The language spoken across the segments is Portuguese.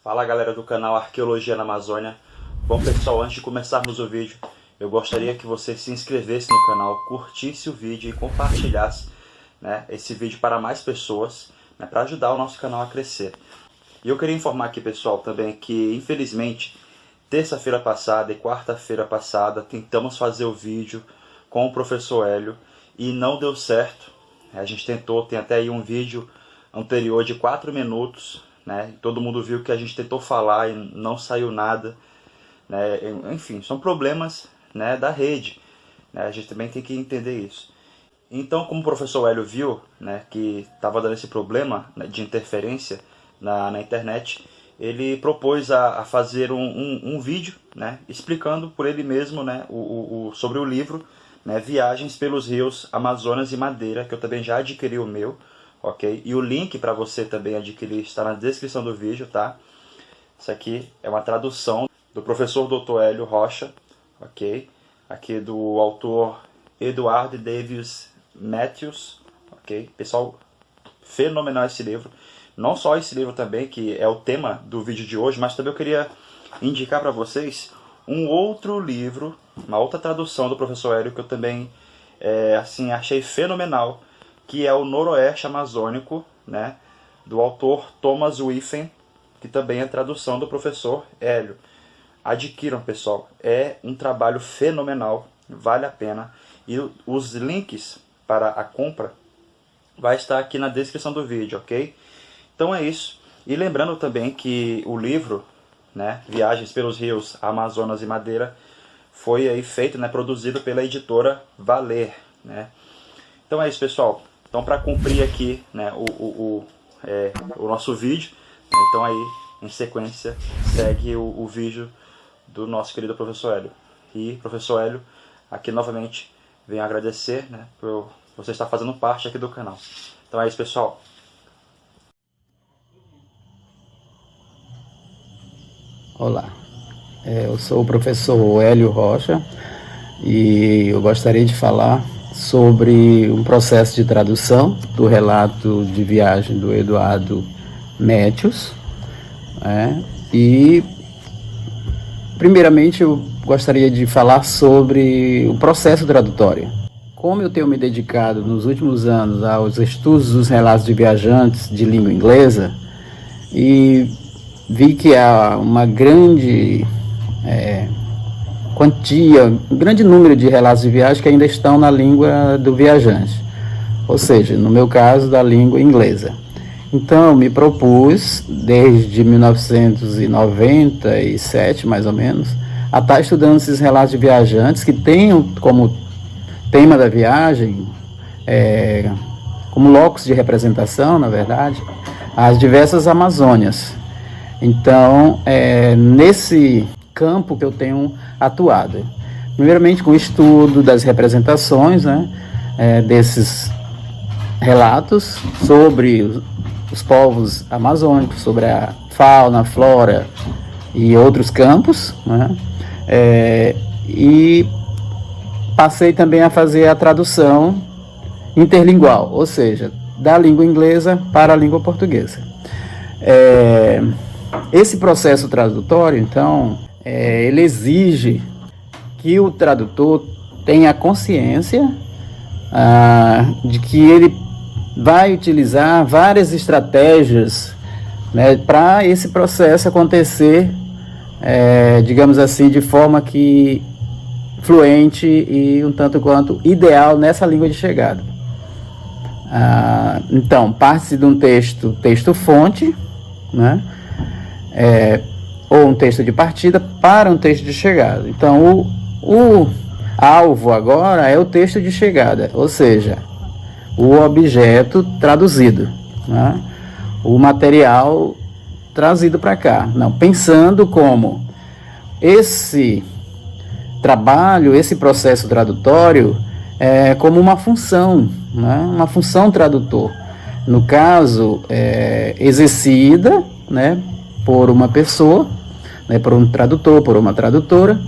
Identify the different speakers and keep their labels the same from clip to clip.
Speaker 1: Fala galera do canal Arqueologia na Amazônia. Bom pessoal, antes de começarmos o vídeo, eu gostaria que você se inscrevesse no canal, curtisse o vídeo e compartilhasse, esse vídeo para mais pessoas, para ajudar o nosso canal a crescer. E eu queria informar aqui pessoal também que infelizmente terça-feira passada e quarta-feira passada tentamos fazer o vídeo com o professor Hélio e não deu certo. A gente tentou, tem até aí um vídeo anterior de 4 minutos, todo mundo viu que a gente tentou falar e não saiu nada, enfim, são problemas, da rede, a gente também tem que entender isso. Então, como o professor Hélio viu, que estava dando esse problema, de interferência na internet, ele propôs a fazer um vídeo, explicando por ele mesmo, sobre o livro, Viagens pelos Rios Amazonas e Madeira, que eu também já adquiri o meu, ok? E o link para você também adquirir está na descrição do vídeo, tá? Isso aqui é uma tradução do professor Dr. Hélio Rocha, ok? Aqui do autor Edward Davis Matthews, ok? Pessoal, fenomenal esse livro. Não só esse livro também, que é o tema do vídeo de hoje, mas também eu queria indicar para vocês um outro livro, uma outra tradução do professor Hélio, que eu também achei fenomenal, que é o Noroeste Amazônico, do autor Thomas Whiffen, que também é tradução do professor Hélio. Adquiram, pessoal, é um trabalho fenomenal, vale a pena. E os links para a compra vai estar aqui na descrição do vídeo, ok? Então é isso. E lembrando também que o livro, Viagens pelos Rios Amazonas e Madeira, foi aí feito, produzido pela editora Valer, Então é isso, pessoal. Então, para cumprir aqui o nosso vídeo, então aí, em sequência, segue o vídeo do nosso querido professor Hélio. E, professor Hélio, aqui novamente, venho agradecer por você estar fazendo parte aqui do canal. Então é isso, pessoal.
Speaker 2: Olá, eu sou o professor Hélio Rocha e eu gostaria de falar sobre um processo de tradução do relato de viagem do Eduardo Matthews. E primeiramente eu gostaria de falar sobre o processo tradutório. Como eu tenho me dedicado nos últimos anos aos estudos dos relatos de viajantes de língua inglesa e vi que há uma grande um grande número de relatos de viagem que ainda estão na língua do viajante, ou seja, no meu caso, da língua inglesa. Então, me propus, desde 1997, mais ou menos, a estar estudando esses relatos de viajantes que tenham como tema da viagem, como locus de representação, na verdade, as diversas Amazônias. Então, nesse campo que eu tenho atuado. Primeiramente com o estudo das representações, desses relatos sobre os povos amazônicos, sobre a fauna, a flora e outros campos, e passei também a fazer a tradução interlingual, ou seja, da língua inglesa para a língua portuguesa. Esse processo tradutório, então, ele exige que o tradutor tenha consciência de que ele vai utilizar várias estratégias para esse processo acontecer, digamos assim, de forma que fluente e um tanto quanto ideal nessa língua de chegada. Então, parte-se de um texto-fonte, ou um texto de partida para um texto de chegada. Então, o alvo agora é o texto de chegada, ou seja, o objeto traduzido, o material trazido para cá. Não, pensando como esse trabalho, esse processo tradutório é como uma função, uma função tradutor. No caso, exercida, por uma pessoa, por um tradutor, por uma tradutora,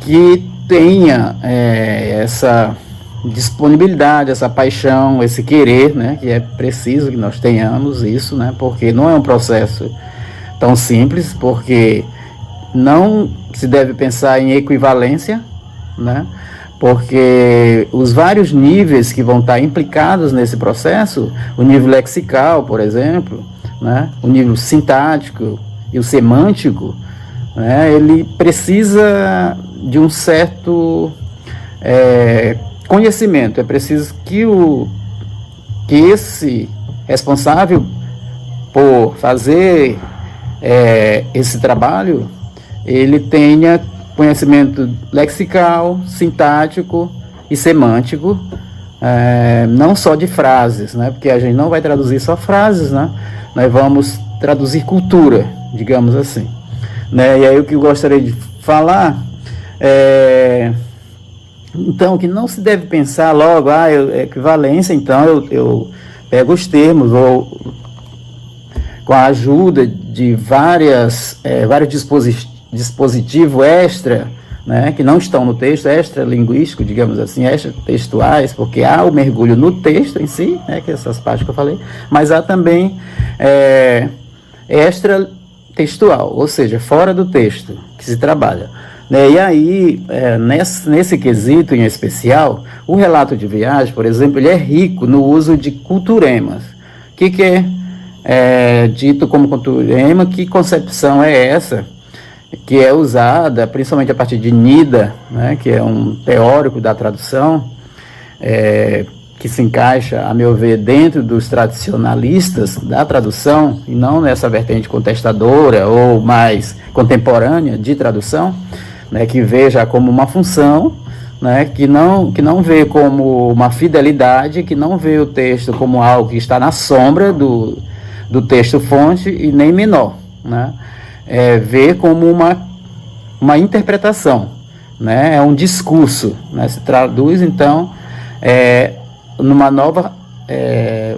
Speaker 2: que tenha essa disponibilidade, essa paixão, esse querer, que é preciso que nós tenhamos isso, porque não é um processo tão simples, porque não se deve pensar em equivalência, né? Porque os vários níveis que vão estar implicados nesse processo, o nível lexical, por exemplo, né? O nível sintático e o semântico, né? Ele precisa de um certo conhecimento. É preciso que esse responsável por fazer esse trabalho, ele tenha conhecimento lexical, sintático e semântico, não só de frases, né? Porque a gente não vai traduzir só frases, né? Nós vamos traduzir cultura, digamos assim, né? E aí o que eu gostaria de falar então, que não se deve pensar logo, equivalência, então eu pego os termos, ou com a ajuda de vários dispositivos extra, né, que não estão no texto, extra-linguístico, digamos assim, extra-textuais, porque há o mergulho no texto em si, né, que é essas partes que eu falei, mas há também extra-textual, ou seja, fora do texto que se trabalha. E aí, nesse quesito em especial, o relato de viagem, por exemplo, ele é rico no uso de culturemas. O que é dito como culturema? Que concepção é essa? Que é usada principalmente a partir de Nida, né, que é um teórico da tradução, que se encaixa, a meu ver, dentro dos tradicionalistas da tradução, e não nessa vertente contestadora ou mais contemporânea de tradução, né, que vê já como uma função, né, que não vê como uma fidelidade, que não vê o texto como algo que está na sombra do texto fonte e nem menor, né, vê como uma interpretação, né, é um discurso, né, se traduz então numa é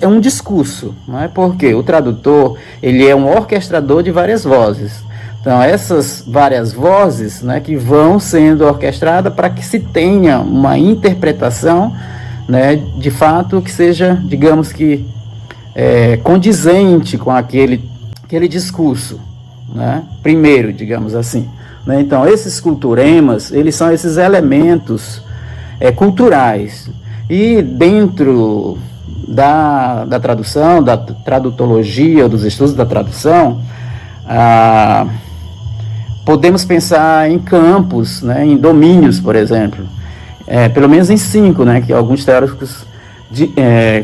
Speaker 2: um discurso, não é? Porque o tradutor, ele é um orquestrador de várias vozes. Então, essas várias vozes, né, que vão sendo orquestradas para que se tenha uma interpretação, né, de fato que seja, digamos que, condizente com aquele discurso, né, primeiro, digamos assim, né? Então, esses culturemas, eles são esses elementos culturais. E dentro da tradução, da tradutologia, dos estudos da tradução, podemos pensar em campos, né, em domínios, por exemplo, pelo menos em 5, né, que alguns teóricos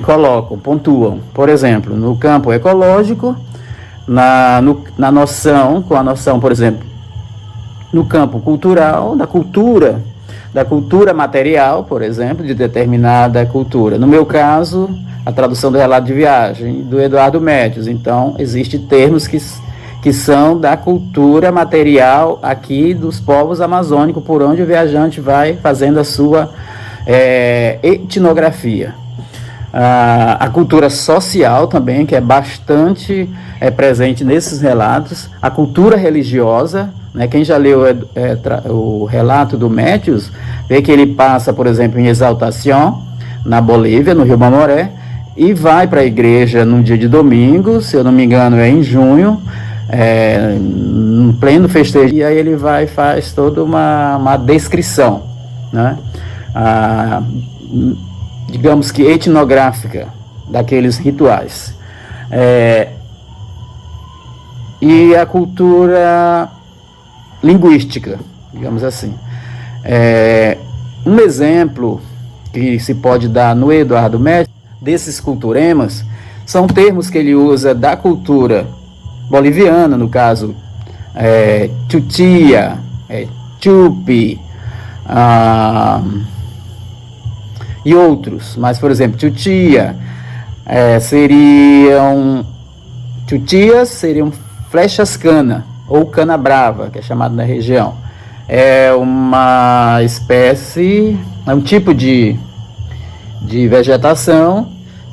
Speaker 2: colocam, pontuam. Por exemplo, no campo ecológico, com a noção, por exemplo, no campo cultural, da cultura material, por exemplo, de determinada cultura. No meu caso, a tradução do relato de viagem do Eduardo Médios. Então, existem termos que são da cultura material aqui dos povos amazônicos, por onde o viajante vai fazendo a sua etnografia. A cultura social também, que é bastante presente nesses relatos. A cultura religiosa, né? Quem já leu o relato do Médios, vê que ele passa, por exemplo, em Exaltação, na Bolívia, no Rio Mamoré, e vai para a igreja num dia de domingo, se eu não me engano é em junho, no pleno festejo, e aí ele vai e faz toda uma descrição, né? Digamos que etnográfica daqueles rituais. E a cultura linguística, digamos assim. Um exemplo que se pode dar no Eduardo Médios, desses culturemas, são termos que ele usa da cultura boliviana, no caso, chutia, chupi, e outros. Mas, por exemplo, chutias seriam flechas cana, ou cana brava, que é chamado na região. É uma espécie, é um tipo de vegetação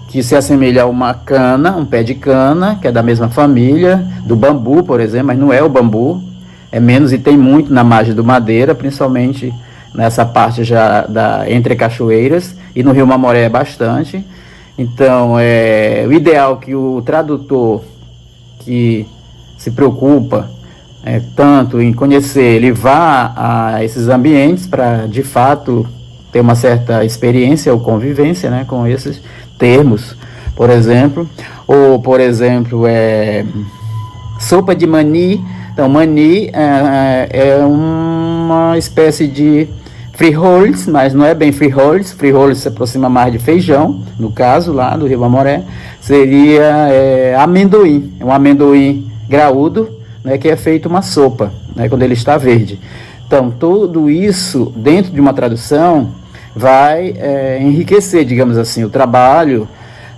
Speaker 2: que se assemelha a uma cana, um pé de cana, que é da mesma família, do bambu, por exemplo, mas não é o bambu, é menos e tem muito na margem do Madeira, principalmente nessa parte já entre cachoeiras, e no Rio Mamoré é bastante. Então, o ideal que o tradutor que se preocupa tanto em conhecer, ele vá a esses ambientes para, de fato, ter uma certa experiência ou convivência, né, com esses termos, por exemplo. Ou, por exemplo, sopa de mani. Então, mani é uma espécie de frijoles, mas não é bem frijoles. Frijoles se aproxima mais de feijão, no caso lá do Rio Amoré. Seria amendoim, um amendoim graúdo, né, que é feito uma sopa, né, quando ele está verde. Então, tudo isso, dentro de uma tradução, vai enriquecer, digamos assim, o trabalho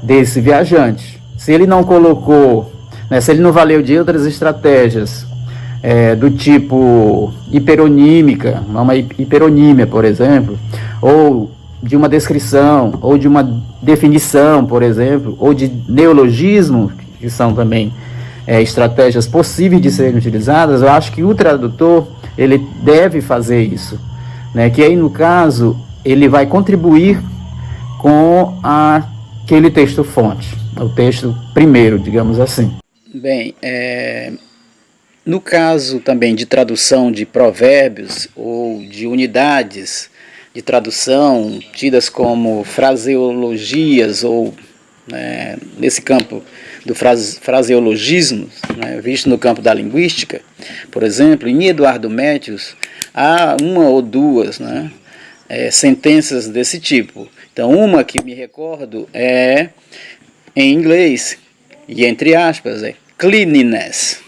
Speaker 2: desse viajante. Se ele não colocou, né, se ele não valeu de outras estratégias, do tipo hiperonímica, uma hiperonímia, por exemplo, ou de uma descrição, ou de uma definição, por exemplo, ou de neologismo, que são também estratégias possíveis de serem utilizadas, eu acho que o tradutor, ele deve fazer isso, né? Que aí, no caso, ele vai contribuir com aquele texto-fonte, o texto primeiro, digamos assim. Bem, no caso também de tradução de provérbios ou de unidades de tradução tidas como fraseologias ou, nesse campo do fraseologismo, né, visto no campo da linguística, por exemplo, em Eduardo Métius há uma ou duas, né, sentenças desse tipo. Então, uma que me recordo é em inglês, e entre aspas, cleanliness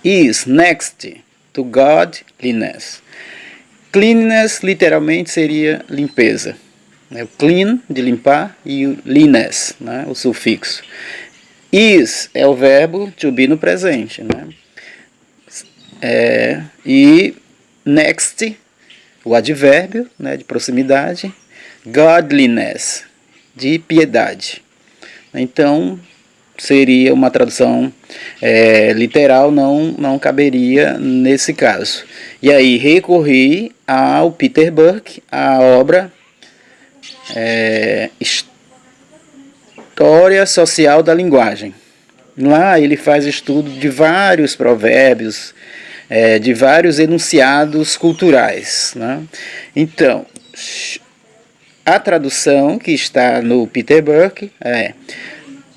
Speaker 2: is next to godliness. Cleanliness literalmente seria limpeza. O clean, de limpar, e o liness, né, o sufixo. Is é o verbo to be no presente. Né? E next, o advérbio, né, de proximidade. Godliness, de piedade. Então, seria uma tradução literal, não caberia nesse caso. E aí recorri ao Peter Burke, a obra História Social da Linguagem. Lá ele faz estudo de vários provérbios, de vários enunciados culturais. Né? Então, a tradução que está no Peter Burke é: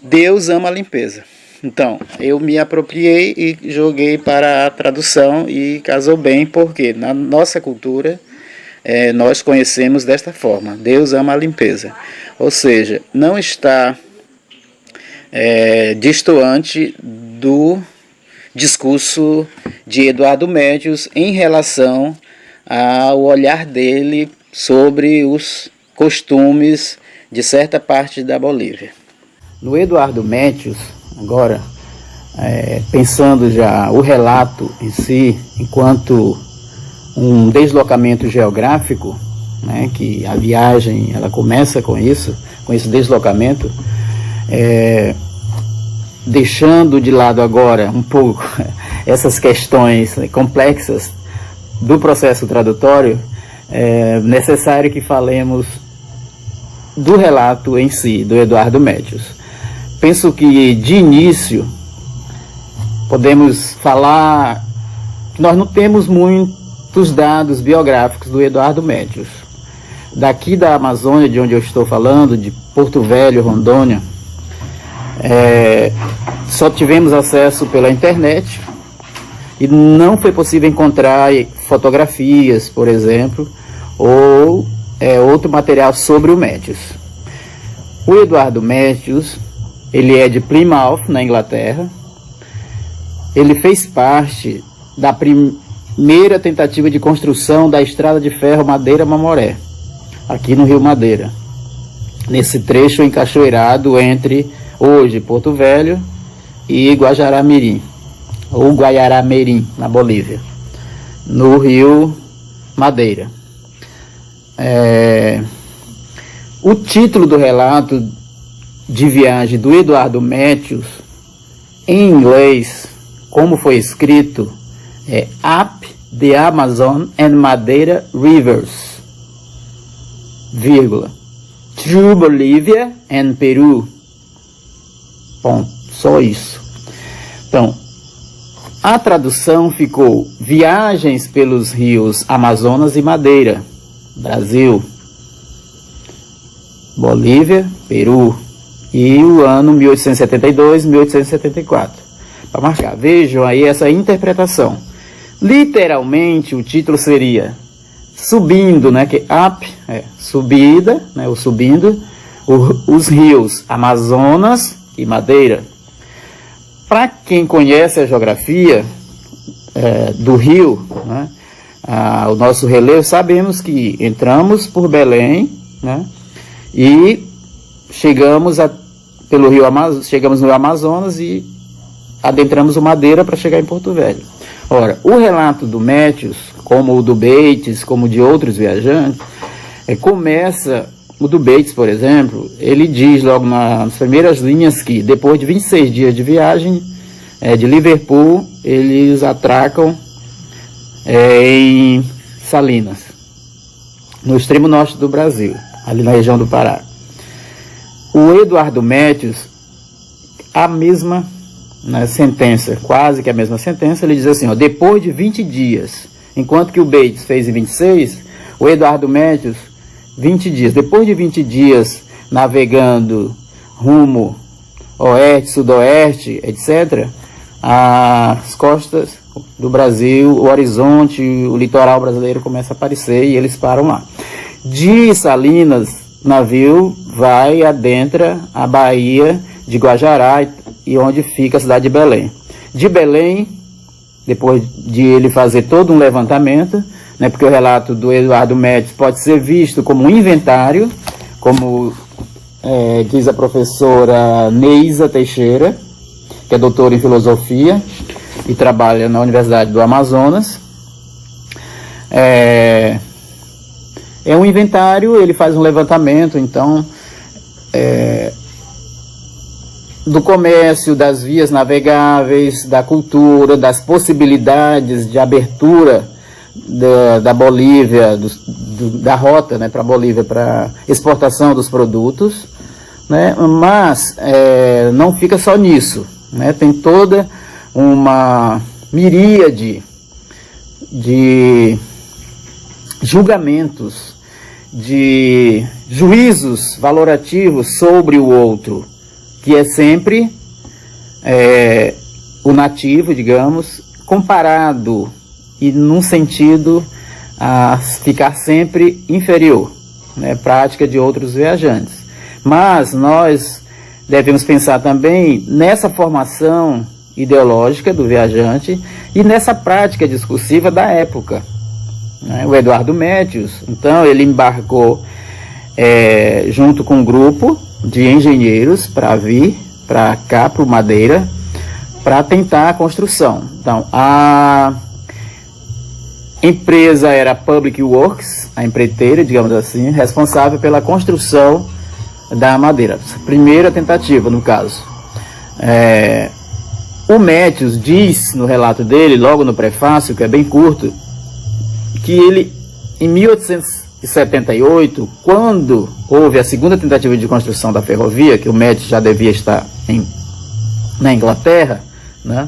Speaker 2: Deus ama a limpeza. Então, eu me apropriei e joguei para a tradução e casou bem, porque na nossa cultura nós conhecemos desta forma: Deus ama a limpeza. Ou seja, não está distoante do discurso de Eduardo Métius em relação ao olhar dele sobre os costumes de certa parte da Bolívia. No Eduardo Métius, agora, pensando já o relato em si, enquanto um deslocamento geográfico, né, que a viagem ela começa com esse deslocamento, deixando de lado agora um pouco essas questões complexas do processo tradutório, é necessário que falemos do relato em si, do Eduardo Métius. Penso que, de início, podemos falar que nós não temos muitos dados biográficos do Eduardo Métius. Daqui da Amazônia, de onde eu estou falando, de Porto Velho, Rondônia, só tivemos acesso pela internet e não foi possível encontrar fotografias, por exemplo, ou outro material sobre o Métius. O Eduardo Métius, ele é de Plymouth, na Inglaterra. Ele fez parte da primeira tentativa de construção da estrada de ferro Madeira-Mamoré, aqui no Rio Madeira, nesse trecho encachoeirado entre, hoje, Porto Velho e Guajará-Mirim, ou Guaiará-Mirim, na Bolívia, no Rio Madeira. O título do relato de viagem do Eduardo Métius, em inglês, como foi escrito, é Up the Amazon and Madeira Rivers, vírgula, through Bolívia and Peru. Ponto. Só isso. Então, A tradução ficou Viagens pelos rios Amazonas e Madeira, Brasil, Bolívia, Peru, e o ano 1872, 1874. Para marcar, vejam aí essa interpretação. Literalmente o título seria Subindo, né, que up é subida, né, o subindo, os rios Amazonas e Madeira. Para quem conhece a geografia do rio, né, o nosso relevo, sabemos que entramos por Belém, né, e chegamos chegamos no Amazonas e adentramos o Madeira para chegar em Porto Velho. Ora, o relato do Métius, como o do Bates, como de outros viajantes, começa, o do Bates, por exemplo, ele diz logo nas primeiras linhas que depois de 26 dias de viagem de Liverpool, eles atracam em Salinas, no extremo norte do Brasil, ali na região do Pará. O Eduardo Métius, a mesma sentença, quase que a mesma sentença, ele diz assim, ó, depois de 20 dias, enquanto que o Bates fez em 26, o Eduardo Métius, 20 dias. Depois de 20 dias navegando rumo oeste, sudoeste, etc., as costas do Brasil, o horizonte, o litoral brasileiro começa a aparecer e eles param lá. De Salinas, o navio vai adentra a Baía de Guajará e onde fica a cidade de Belém. De Belém, depois de ele fazer todo um levantamento, né, porque o relato do Eduardo Médici pode ser visto como um inventário, como diz a professora Neisa Teixeira, que é doutora em filosofia e trabalha na Universidade do Amazonas. É um inventário, ele faz um levantamento, então, do comércio, das vias navegáveis, da cultura, das possibilidades de abertura da Bolívia, da rota, né, para a Bolívia, para exportação dos produtos, né, mas não fica só nisso, né, tem toda uma miríade de julgamentos, de juízos valorativos sobre o outro, que é sempre o nativo, digamos, comparado e num sentido a ficar sempre inferior, né, prática de outros viajantes. Mas nós devemos pensar também nessa formação ideológica do viajante e nessa prática discursiva da época. O Eduardo Métius, então, ele embarcou junto com um grupo de engenheiros para vir para cá, para o Madeira, para tentar a construção. Então, a empresa era a Public Works, a empreiteira, digamos assim, responsável pela construção da Madeira. Primeira tentativa, no caso. O Métius diz no relato dele, logo no prefácio, que é bem curto, que ele, em 1878, quando houve a segunda tentativa de construção da ferrovia, que o Métius já devia estar na Inglaterra, né,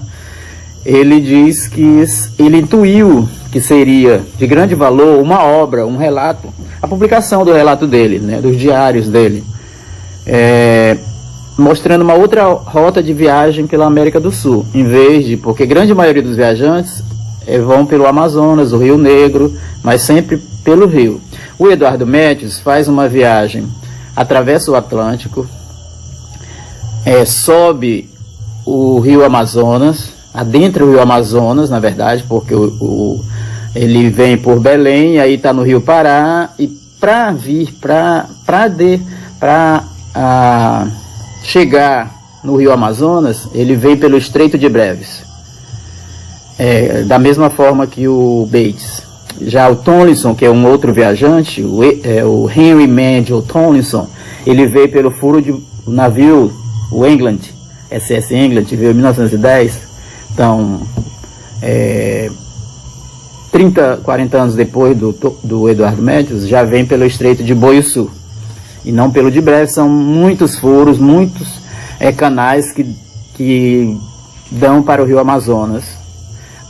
Speaker 2: ele diz que ele intuiu que seria de grande valor uma obra, um relato, a publicação do relato dele, né, dos diários dele, mostrando uma outra rota de viagem pela América do Sul, em vez de, porque a grande maioria dos viajantes vão pelo Amazonas, o Rio Negro, mas sempre pelo rio. O Eduardo Métius faz uma viagem, atravessa o Atlântico, sobe o Rio Amazonas, adentra o Rio Amazonas, na verdade, porque ele vem por Belém, aí está no Rio Pará, e para vir, para chegar no Rio Amazonas, ele vem pelo Estreito de Breves. Da mesma forma que o Bates. Já o Tomlinson, que é um outro viajante, o Henry Mandel Tomlinson, ele veio pelo furo de navio, o England, SS England, veio em 1910. Então, 40 anos depois do Eduardo Métius, já vem pelo Estreito de Boiçu, e não pelo de Breves. São muitos furos, muitos canais que dão para o Rio Amazonas,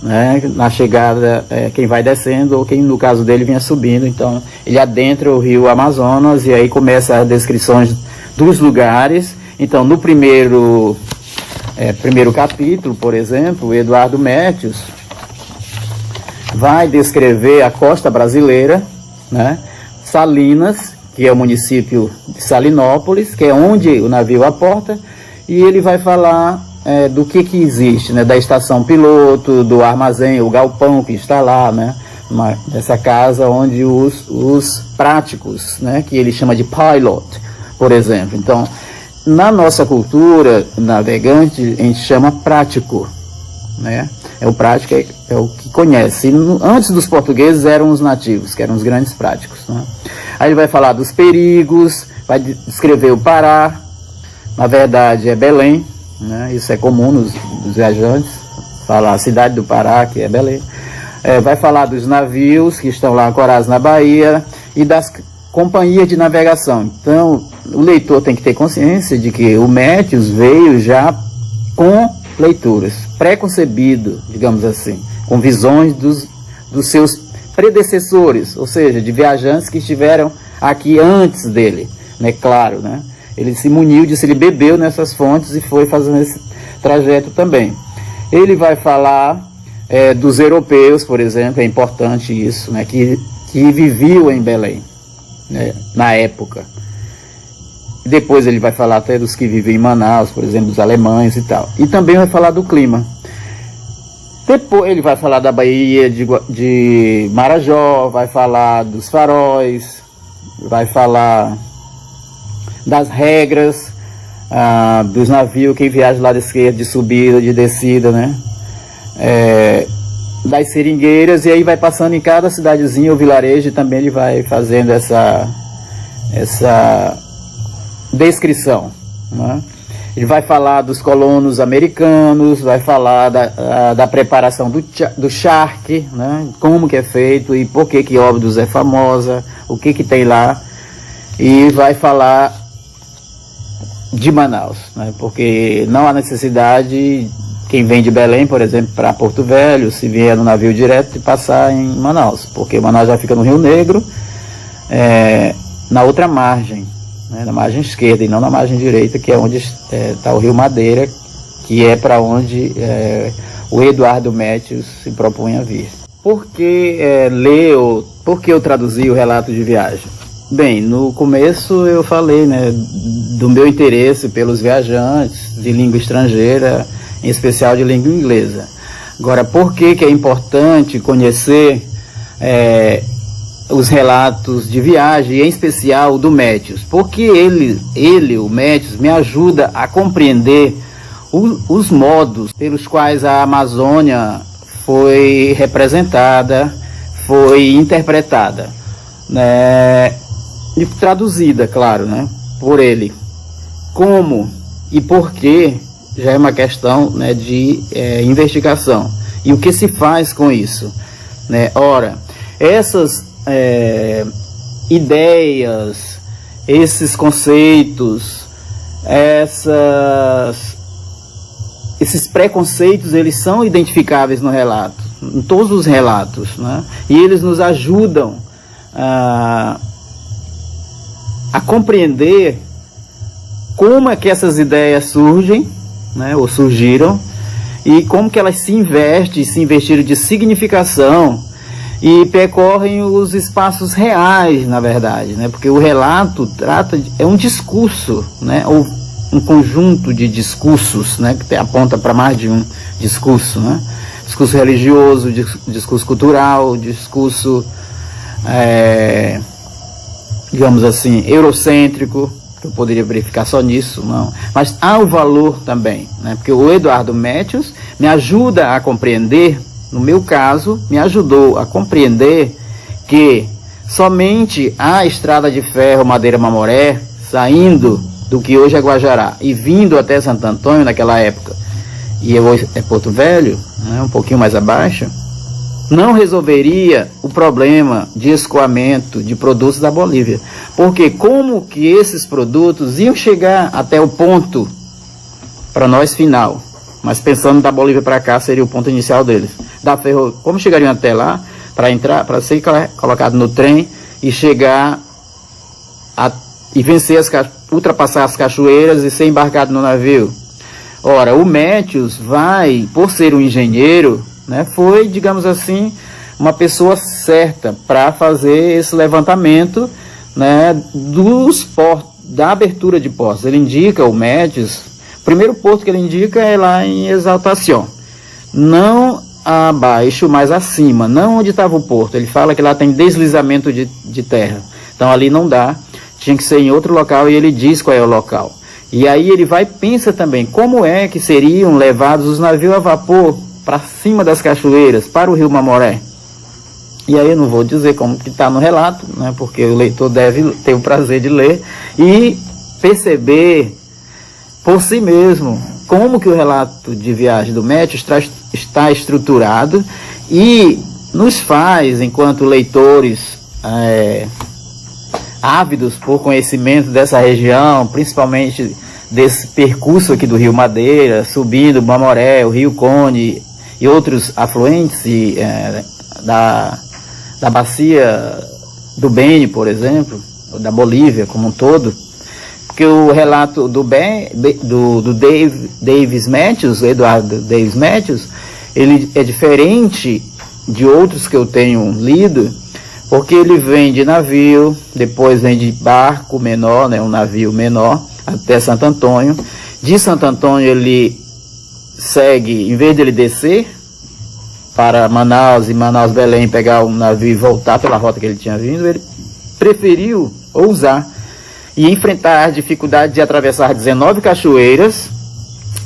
Speaker 2: né? Na chegada, quem vai descendo ou quem no caso dele vinha subindo. Então ele adentra o rio Amazonas e aí começa as descrições dos lugares. Então no primeiro capítulo, por exemplo, o Eduardo Métius vai descrever a costa brasileira, né? Salinas, que é o município de Salinópolis, que é onde o navio aporta, e ele vai falar do que existe, né? Da estação piloto, do armazém, o galpão que está lá, né? Nessa casa onde os práticos, né? Que ele chama de pilot, por exemplo. Então, na nossa cultura navegante, a gente chama prático, né? O prático é o que conhece. Antes dos portugueses eram os nativos, que eram os grandes práticos, né? Aí ele vai falar dos perigos, vai descrever o Pará, na verdade é Belém, né? Isso é comum nos viajantes, falar a cidade do Pará, que é Belém. Vai falar dos navios que estão lá ancorados na Bahia e das companhias de navegação. Então, o leitor tem que ter consciência de que o Métius veio já com leituras, pré-concebido, digamos assim, com visões dos seus predecessores, ou seja, de viajantes que estiveram aqui antes dele, né? Claro, né? Ele se muniu disso, ele bebeu nessas fontes e foi fazendo esse trajeto também. Ele vai falar dos europeus, por exemplo, é importante isso, né? Que viviam em Belém, né? Na época. Depois ele vai falar até dos que vivem em Manaus, por exemplo, dos alemães e tal. E também vai falar do clima. Depois ele vai falar da Baía de Marajó, vai falar dos faróis, vai falar das regras dos navios, quem viaja do lado esquerdo, de subida, de descida, né? Das seringueiras, e aí vai passando em cada cidadezinha ou vilarejo, e também ele vai fazendo essa descrição, né? Ele vai falar dos colonos americanos, vai falar da preparação do charque, né? Como que é feito e por que Óbidos é famosa, o que tem lá, e vai falar de Manaus, né? Porque não há necessidade, quem vem de Belém, por exemplo, para Porto Velho, se vier no navio direto, de passar em Manaus, porque Manaus já fica no Rio Negro, na outra margem, né? Na margem esquerda e não na margem direita, que é onde está o Rio Madeira, que é para onde o Eduardo Métius se propunha a vir. Por que eu traduzi o relato de viagem? Bem, no começo eu falei, né, do meu interesse pelos viajantes de língua estrangeira, em especial de língua inglesa. Agora, por que é importante conhecer os relatos de viagem, em especial o do Métius? Porque o Métius, me ajuda a compreender os modos pelos quais a Amazônia foi representada, foi interpretada, né, e traduzida, claro, né, por ele. Como e por que já é uma questão, né, de investigação. E o que se faz com isso, né? Ora, essas ideias, esses conceitos, esses preconceitos, eles são identificáveis no relato, em todos os relatos, né? E eles nos ajudam a compreender como é que essas ideias surgem, né, ou surgiram, e como que elas se investiram de significação e percorrem os espaços reais, na verdade, né? Porque o relato é um discurso, né? Ou um conjunto de discursos, né? Que aponta para mais de um discurso, né? Discurso religioso, discurso cultural, discurso, digamos assim, eurocêntrico. Eu poderia verificar só nisso, não. Mas há o valor também, né? Porque o Eduardo Métius me ajuda a compreender, no meu caso, me ajudou a compreender que somente a estrada de ferro Madeira-Mamoré, saindo do que hoje é Guajará e vindo até Santo Antônio naquela época, e hoje é Porto Velho, né, um pouquinho mais abaixo, não resolveria o problema de escoamento de produtos da Bolívia. Porque como que esses produtos iam chegar até o ponto, para nós, final, mas pensando da Bolívia para cá, seria o ponto inicial deles. como chegariam até lá para entrar, para ser colocado no trem e chegar e vencer ultrapassar as cachoeiras e ser embarcado no navio. Ora, o Métius vai, por ser um engenheiro, né, foi, digamos assim, uma pessoa certa para fazer esse levantamento, né, da abertura de portos. Ele indica, o Métius, o primeiro porto que ele indica é lá em Exaltación, não abaixo, mas acima, não onde estava o porto. Ele fala que lá tem deslizamento de terra, então ali não dá, tinha que ser em outro local, e ele diz qual é o local. E aí ele vai e pensa também como é que seriam levados os navios a vapor para cima das cachoeiras, para o rio Mamoré. E aí eu não vou dizer como que está no relato, né, porque o leitor deve ter o prazer de ler e perceber por si mesmo como que o relato de viagem do Métius está estruturado, e nos faz, enquanto leitores ávidos por conhecimento dessa região, principalmente desse percurso aqui do Rio Madeira, subindo o Mamoré, o Rio Cone e outros afluentes da bacia do Beni, por exemplo, da Bolívia como um todo, porque o relato do Davis Matthews, Eduardo Davis Matthews, ele é diferente de outros que eu tenho lido, porque ele vem de navio, depois vem de barco menor, né, um navio menor, até Santo Antônio. De Santo Antônio ele segue, em vez de ele descer para Manaus e Manaus-Belém pegar um navio e voltar pela rota que ele tinha vindo, ele preferiu ousar e enfrentar a dificuldade de atravessar 19 cachoeiras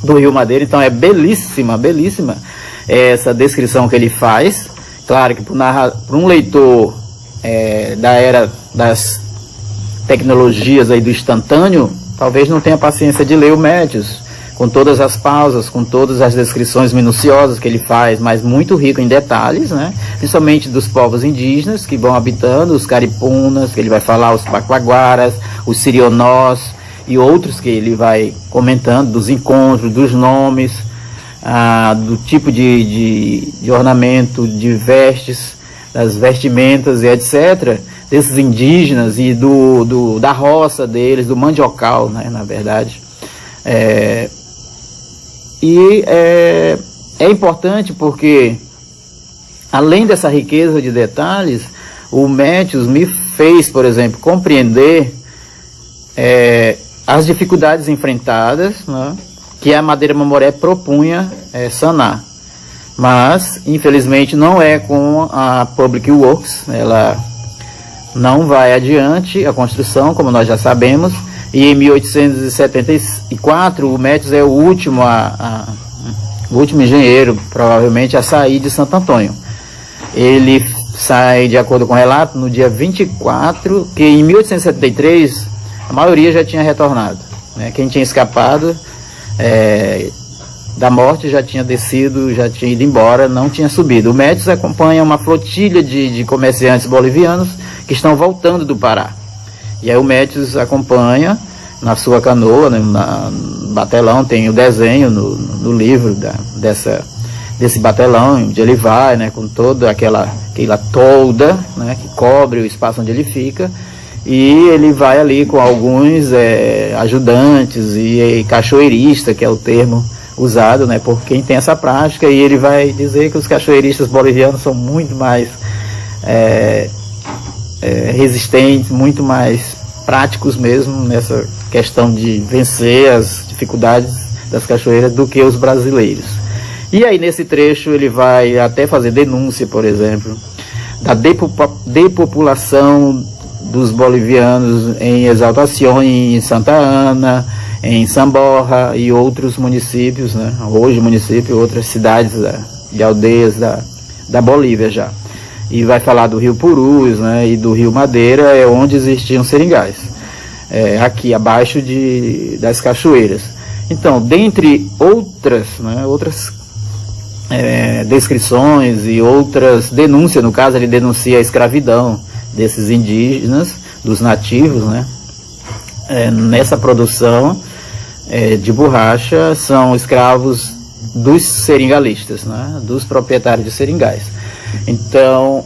Speaker 2: do Rio Madeira. Então é belíssima, belíssima essa descrição que ele faz. Claro que para um leitor da era das tecnologias aí do instantâneo, talvez não tenha paciência de ler o Métius, com todas as pausas, com todas as descrições minuciosas que ele faz, mas muito rico em detalhes, né? Principalmente dos povos indígenas que vão habitando, os caripunas, que ele vai falar, os pacuaguaras, os sirionós e outros que ele vai comentando, dos encontros, dos nomes, do tipo de ornamento, de vestes, das vestimentas e etc., desses indígenas e da roça deles, do mandiocal, né, na verdade. É importante porque, além dessa riqueza de detalhes, o Métius me fez, por exemplo, compreender as dificuldades enfrentadas, né, que a Madeira Mamoré propunha sanar. Mas, infelizmente, não é com a Public Works, ela não vai adiante a construção, como nós já sabemos, e em 1874 o Métius é o último engenheiro, provavelmente, a sair de Santo Antônio. Ele sai, de acordo com o relato, no dia 24, que em 1873 a maioria já tinha retornado, né? Quem tinha escapado da morte já tinha descido, já tinha ido embora, não tinha subido. O Métius acompanha uma flotilha de comerciantes bolivianos que estão voltando do Pará. E aí o Métius acompanha na sua canoa, né, no batelão, tem o desenho no livro desse batelão, onde ele vai, né, com toda aquela tolda, né, que cobre o espaço onde ele fica, e ele vai ali com alguns ajudantes e cachoeirista, que é o termo usado, né, por quem tem essa prática, e ele vai dizer que os cachoeiristas bolivianos são muito mais resistentes, muito mais práticos mesmo nessa questão de vencer as dificuldades das cachoeiras do que os brasileiros. E aí nesse trecho ele vai até fazer denúncia, por exemplo, da depopulação dos bolivianos em Exaltación, em Santa Ana, em Samborra e outros municípios, né? Hoje município, outras cidades e aldeias da Bolívia já. E vai falar do Rio Purus, né? E do Rio Madeira, onde existiam seringais, aqui abaixo das cachoeiras. Então, dentre outras, né, descrições e outras denúncias, no caso ele denuncia a escravidão desses indígenas, dos nativos, né? Nessa produção de borracha são escravos dos seringalistas, né, dos proprietários de seringais. Então,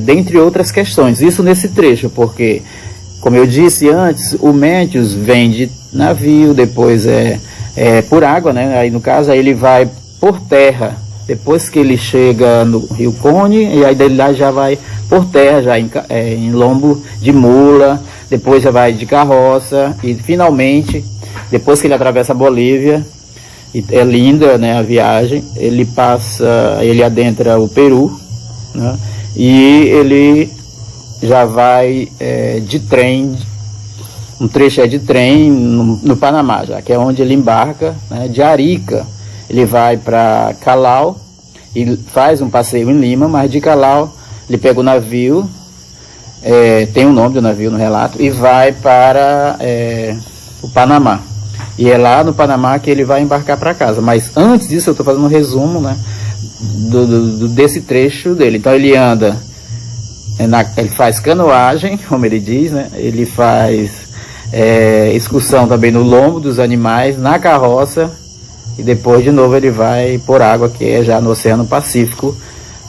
Speaker 2: dentre outras questões, isso nesse trecho, porque, como eu disse antes, o Métius vem de navio, depois por água, né, aí no caso, aí ele vai por terra, depois que ele chega no Rio Cone, e aí dele lá já vai por terra, já em lombo de mula, depois já vai de carroça, e finalmente, depois que ele atravessa a Bolívia, e é linda, né, a viagem, ele adentra o Peru, né, e ele já vai de trem, um trecho de trem no Panamá, já que é onde ele embarca, né, de Arica. Ele vai para Calau e faz um passeio em Lima, mas de Calau ele pega o navio, tem o nome do navio no relato, e vai para o Panamá. E é lá no Panamá que ele vai embarcar para casa. Mas antes disso eu estou fazendo um resumo, né, desse trecho dele. Então ele anda, ele faz canoagem, como ele diz, né, ele faz excursão também no lombo dos animais, na carroça, e depois de novo ele vai por água, que é já no Oceano Pacífico,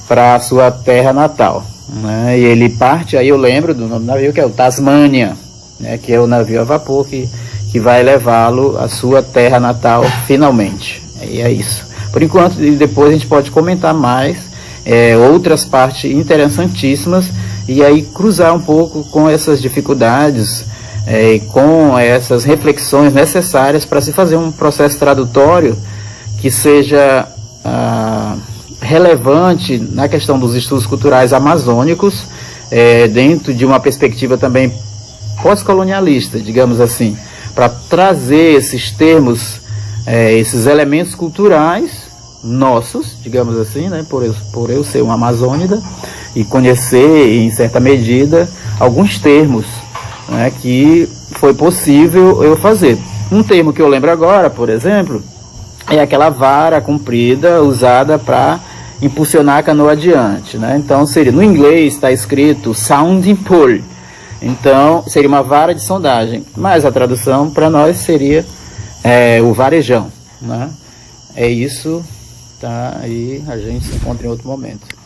Speaker 2: para a sua terra natal, né? E ele parte, aí eu lembro do nome do navio, que é o Tasmania, né? Que é o navio a vapor que vai levá-lo à sua terra natal finalmente. E é isso. Por enquanto, e depois a gente pode comentar mais outras partes interessantíssimas, e aí cruzar um pouco com essas dificuldades, com essas reflexões necessárias para se fazer um processo tradutório que seja relevante na questão dos estudos culturais amazônicos, dentro de uma perspectiva também pós-colonialista, digamos assim, para trazer esses termos, esses elementos culturais nossos, digamos assim, né, por eu ser uma amazônida e conhecer, em certa medida, alguns termos, né, que foi possível eu fazer. Um termo que eu lembro agora, por exemplo, é aquela vara comprida usada para impulsionar a canoa adiante, né? Então seria, no inglês está escrito sounding pole, então seria uma vara de sondagem, mas a tradução para nós seria o varejão, né? É isso, tá? E a gente se encontra em outro momento.